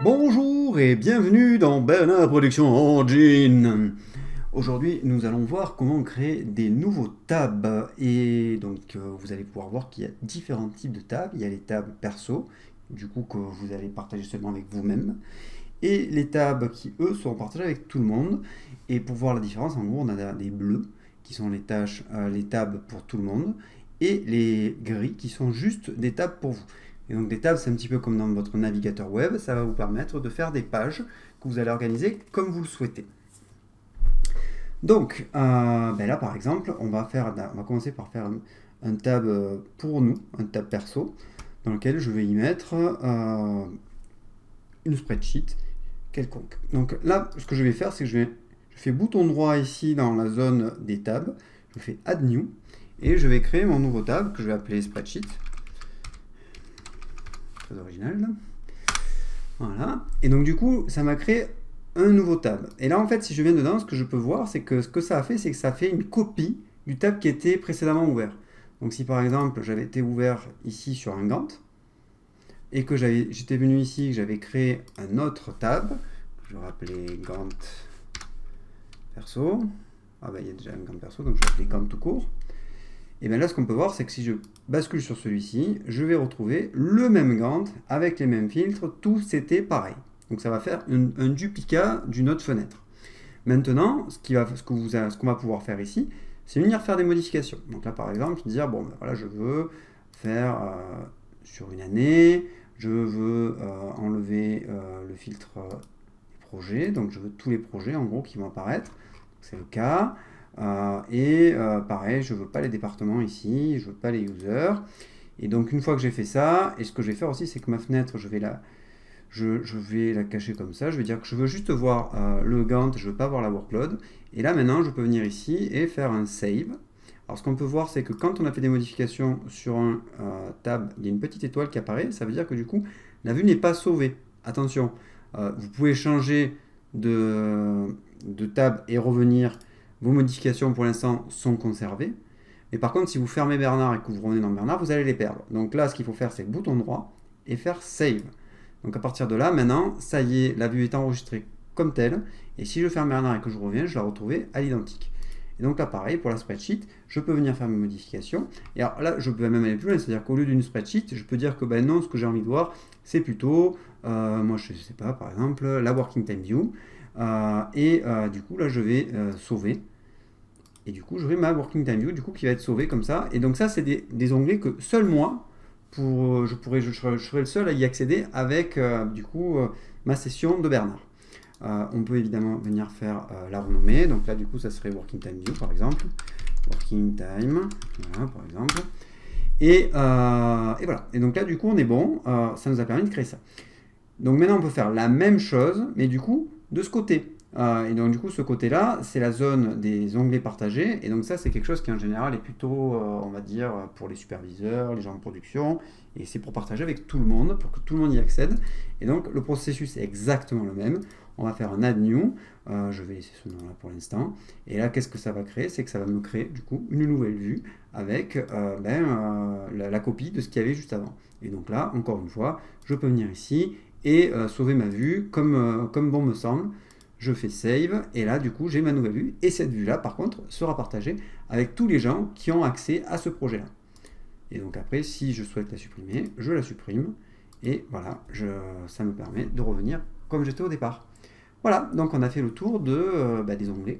Bonjour et bienvenue dans Bernard Production Engine. Aujourd'hui, nous allons voir comment créer des nouveaux tabs. Et donc, vous allez pouvoir voir qu'il y a différents types de tabs. Il y a les tabs perso, du coup, que vous allez partager seulement avec vous-même. Et les tabs qui, eux, seront partagés avec tout le monde. Et pour voir la différence, en gros, on a des bleus, qui sont les tabs pour tout le monde. Et les gris, qui sont juste des tabs pour vous. Et donc des tabs, c'est un petit peu comme dans votre navigateur web, ça va vous permettre de faire des pages que vous allez organiser comme vous le souhaitez. Donc là par exemple, on va commencer par faire un tab pour nous, un tab perso, dans lequel je vais y mettre une spreadsheet quelconque. Donc là, ce que je vais faire, c'est que je fais bouton droit ici dans la zone des tabs, je fais Add New, et je vais créer mon nouveau tab que je vais appeler Spreadsheet. Très original. Voilà. Et donc du coup, ça m'a créé un nouveau tab. Et là, en fait, si je viens dedans, ce que je peux voir, c'est que ce que ça a fait, c'est que ça fait une copie du tab qui était précédemment ouvert. Donc si par exemple, j'avais été ouvert ici sur un Gantt, et que j'étais venu ici, que j'avais créé un autre tab, que je vais rappeler Gantt perso. Ah ben, il y a déjà un Gantt perso, donc je vais appeler Gantt tout court. Et bien là, ce qu'on peut voir, c'est que si je bascule sur celui-ci, je vais retrouver le même Gantt avec les mêmes filtres, tout c'était pareil. Donc ça va faire un duplicat d'une autre fenêtre. Maintenant, ce qu'on va pouvoir faire ici, c'est venir faire des modifications. Donc là, par exemple, dire, bon, ben voilà, je veux faire sur une année, je veux enlever le filtre des projets, donc je veux tous les projets, en gros, qui vont apparaître. C'est le cas. Pareil, je ne veux pas les départements ici, je ne veux pas les users. Et donc une fois que j'ai fait ça, et ce que je vais faire aussi, c'est que ma fenêtre, je vais la cacher comme ça. Je vais dire que je veux juste voir le Gantt, je ne veux pas voir la workload. Et là maintenant, je peux venir ici et faire un save. Alors ce qu'on peut voir, c'est que quand on a fait des modifications sur un tab, il y a une petite étoile qui apparaît. Ça veut dire que du coup, la vue n'est pas sauvée. Attention, vous pouvez changer de tab et revenir. Vos modifications pour l'instant sont conservées. Mais par contre, si vous fermez Bernard et que vous revenez dans Bernard, vous allez les perdre. Donc là, ce qu'il faut faire, c'est bouton droit et faire Save. Donc à partir de là, maintenant, ça y est, la vue est enregistrée comme telle. Et si je ferme Bernard et que je reviens, je la retrouve à l'identique. Et donc là, pareil, pour la spreadsheet, je peux venir faire mes modifications. Et alors là, je peux même aller plus loin, c'est-à-dire qu'au lieu d'une spreadsheet, je peux dire que ben non, ce que j'ai envie de voir, c'est plutôt, moi je ne sais pas, par exemple, la Working Time View. Du coup, là, je vais sauver. Et du coup, j'aurai ma Working Time View du coup, qui va être sauvée comme ça. Et donc ça, c'est des onglets que seul moi, je serai le seul à y accéder avec ma session de Bernard. On peut évidemment venir faire la renommée. Donc là, du coup, ça serait Working Time View, par exemple. Working Time, voilà, par exemple. Et voilà. Et donc là, du coup, on est bon. Ça nous a permis de créer ça. Donc maintenant, on peut faire la même chose, mais du coup, de ce côté. Et donc du coup, ce côté-là, c'est la zone des onglets partagés. Et donc ça, c'est quelque chose qui en général est plutôt, on va dire, pour les superviseurs, les gens de production. Et c'est pour partager avec tout le monde, pour que tout le monde y accède. Et donc le processus est exactement le même. On va faire un add new. Je vais laisser ce nom-là pour l'instant. Et là, qu'est-ce que ça va créer? C'est que ça va me créer du coup une nouvelle vue avec la copie de ce qu'il y avait juste avant. Et donc là, encore une fois, je peux venir ici et sauver ma vue comme bon me semble. Je fais save et là du coup j'ai ma nouvelle vue et cette vue là par contre sera partagée avec tous les gens qui ont accès à ce projet là. Et donc après si je souhaite la supprimer, je la supprime et voilà, ça me permet de revenir comme j'étais au départ. Voilà, donc on a fait le tour des onglets.